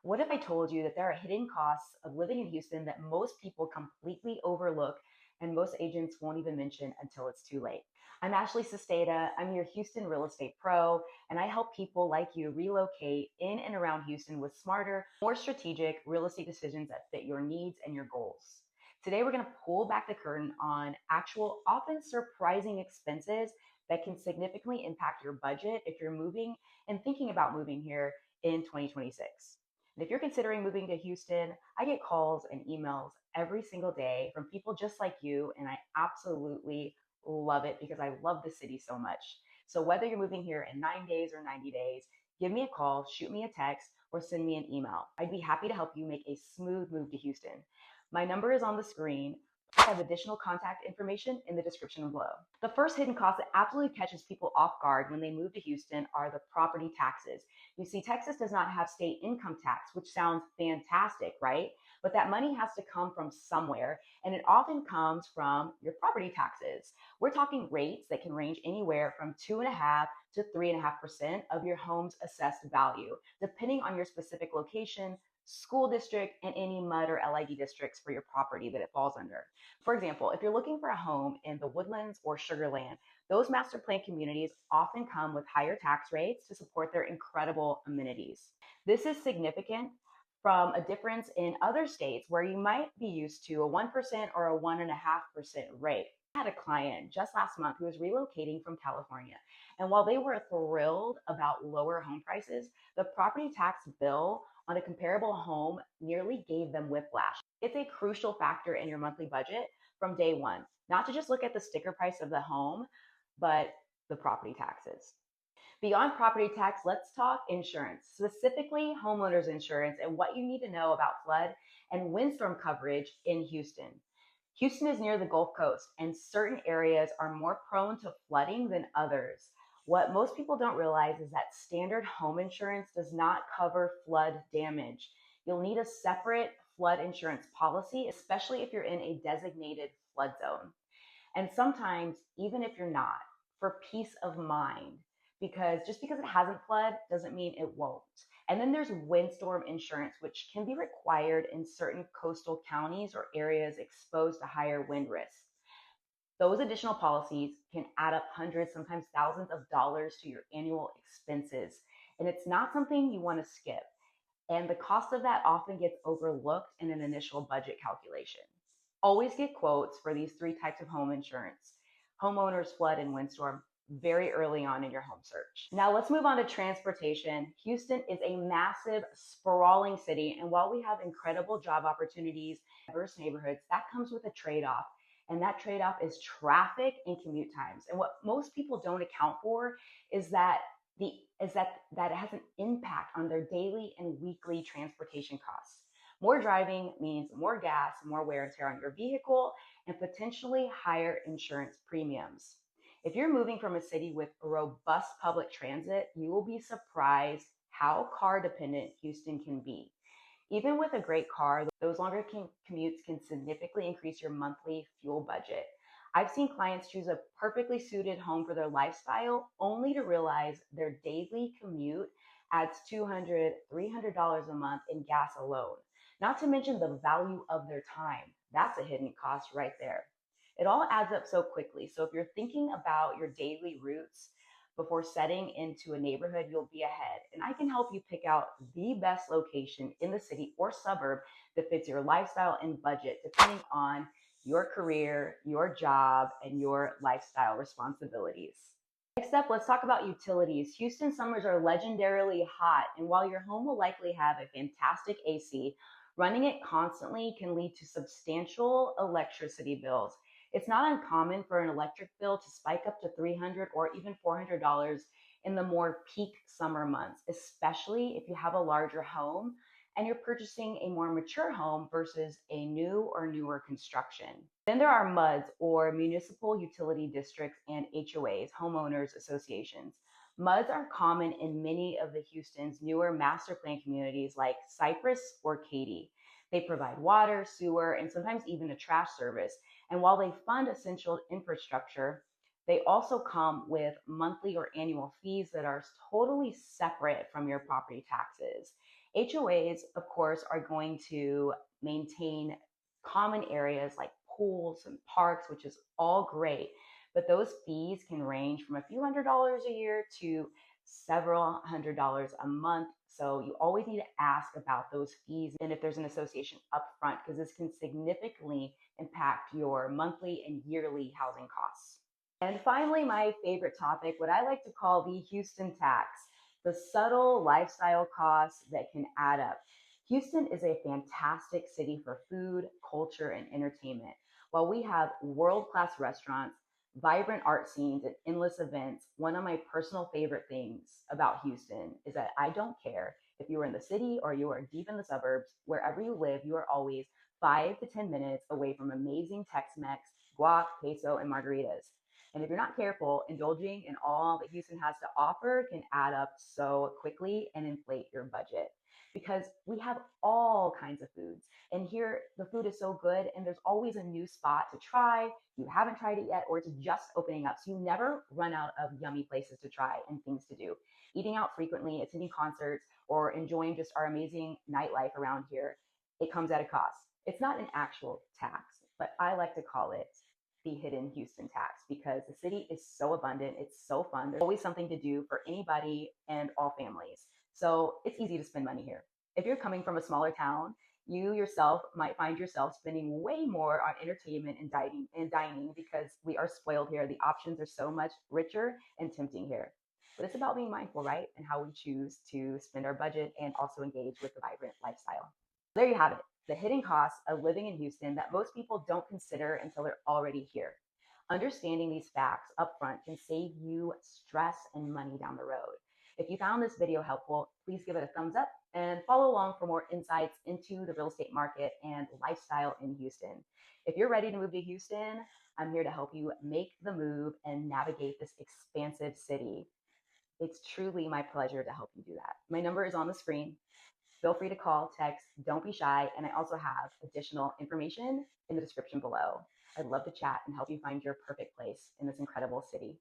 What if I told you that there are hidden costs of living in Houston that most people completely overlook and most agents won't even mention until it's too late? I'm Ashley Sesteda. I'm your Houston real estate pro, and I help people like you relocate in and around Houston with smarter, more strategic real estate decisions that fit your needs and your goals. Today, we're going to pull back the curtain on actual, often surprising expenses that can significantly impact your budget if you're moving and thinking about moving here in 2026. And if you're considering moving to Houston, I get calls and emails every single day from people just like you, and I absolutely love it because I love the city so much. So whether you're moving here in 9 days or 90 days, give me a call, shoot me a text, or send me an email. I'd be happy to help you make a smooth move to Houston. My number is on the screen. I have additional contact information in the description below. The first hidden cost that absolutely catches people off guard when they move to Houston are the property taxes. You see, Texas does not have state income tax, which sounds fantastic, right? But that money has to come from somewhere, and it often comes from your property taxes. We're talking rates that can range anywhere from 2.5% to 3.5% of your home's assessed value, depending on your specific location, school district, and any MUD or LID districts for your property that it falls under. For example, if you're looking for a home in the Woodlands or Sugarland, those master plan communities often come with higher tax rates to support their incredible amenities. This is significant from a difference in other states where you might be used to a 1% or a 1.5% rate. I had a client just last month who was relocating from California. And while they were thrilled about lower home prices, the property tax bill on a comparable home nearly gave them whiplash. It's a crucial factor in your monthly budget from day one, not to just look at the sticker price of the home, but the property taxes. Beyond property tax, let's talk insurance, specifically homeowners insurance and what you need to know about flood and windstorm coverage in Houston. Houston is near the Gulf Coast, and certain areas are more prone to flooding than others. What most people don't realize is that standard home insurance does not cover flood damage. You'll need a separate flood insurance policy, especially if you're in a designated flood zone. And sometimes, even if you're not, for peace of mind, because just because it hasn't flooded doesn't mean it won't. And then there's windstorm insurance, which can be required in certain coastal counties or areas exposed to higher wind risks. Those additional policies can add up hundreds, sometimes thousands of dollars to your annual expenses. And it's not something you want to skip. And the cost of that often gets overlooked in an initial budget calculation. Always get quotes for these three types of home insurance: homeowners, flood, and windstorm, very early on in your home search. Now let's move on to transportation. Houston is a massive, sprawling city, and while we have incredible job opportunities, diverse neighborhoods, that comes with a trade-off. And that trade-off is traffic and commute times. And what most people don't account for is that that it has an impact on their daily and weekly transportation costs. More driving means more gas, more wear and tear on your vehicle, and potentially higher insurance premiums. If you're moving from a city with robust public transit, you will be surprised how car dependent Houston can be. Even with a great car, those longer commutes can significantly increase your monthly fuel budget. I've seen clients choose a perfectly suited home for their lifestyle only to realize their daily commute adds $200, $300 a month in gas alone. Not to mention the value of their time. That's a hidden cost right there. It all adds up so quickly. So if you're thinking about your daily routes before setting into a neighborhood, you'll be ahead. And I can help you pick out the best location in the city or suburb that fits your lifestyle and budget, depending on your career, your job, and your lifestyle responsibilities. Next up, let's talk about utilities. Houston summers are legendarily hot, and while your home will likely have a fantastic AC, running it constantly can lead to substantial electricity bills. It's not uncommon for an electric bill to spike up to $300 or even $400 in the more peak summer months, especially if you have a larger home and you're purchasing a more mature home versus a new or newer construction. Then there are MUDs, or municipal utility districts, and HOAs, homeowners associations. MUDs are common in many of the Houston's newer master plan communities like Cypress or Katy. They provide water, sewer, and sometimes even a trash service. And while they fund essential infrastructure, they also come with monthly or annual fees that are totally separate from your property taxes. HOAs, of course, are going to maintain common areas like pools and parks, which is all great. But those fees can range from a few $100s a year to several $100s a month. So you always need to ask about those fees and if there's an association upfront, because this can significantly impact your monthly and yearly housing costs. And finally, my favorite topic, what I like to call the Houston tax, the subtle lifestyle costs that can add up. Houston is a fantastic city for food, culture, and entertainment. While we have world class restaurants, vibrant art scenes, and endless events, one of my personal favorite things about Houston is that I don't care if you are in the city or you are deep in the suburbs, wherever you live, you are always 5 to 10 minutes away from amazing Tex Mex, guac, queso, and margaritas. And if you're not careful, indulging in all that Houston has to offer can add up so quickly and inflate your budget because we have all kinds of foods. And here, the food is so good, and there's always a new spot to try. You haven't tried it yet, or it's just opening up. So you never run out of yummy places to try and things to do. Eating out frequently, attending concerts, or enjoying just our amazing nightlife around here, it comes at a cost. It's not an actual tax, but I like to call it the hidden Houston tax because the city is so abundant. It's so fun. There's always something to do for anybody and all families. So it's easy to spend money here. If you're coming from a smaller town, you yourself might find yourself spending way more on entertainment and dining because we are spoiled here. The options are so much richer and tempting here. But it's about being mindful, right? And how we choose to spend our budget and also engage with the vibrant lifestyle. There you have it, the hidden costs of living in Houston that most people don't consider until they're already here. Understanding these facts upfront can save you stress and money down the road. If you found this video helpful, please give it a thumbs up and follow along for more insights into the real estate market and lifestyle in Houston. If you're ready to move to Houston, I'm here to help you make the move and navigate this expansive city. It's truly my pleasure to help you do that. My number is on the screen. Feel free to call, text, don't be shy. And I also have additional information in the description below. I'd love to chat and help you find your perfect place in this incredible city.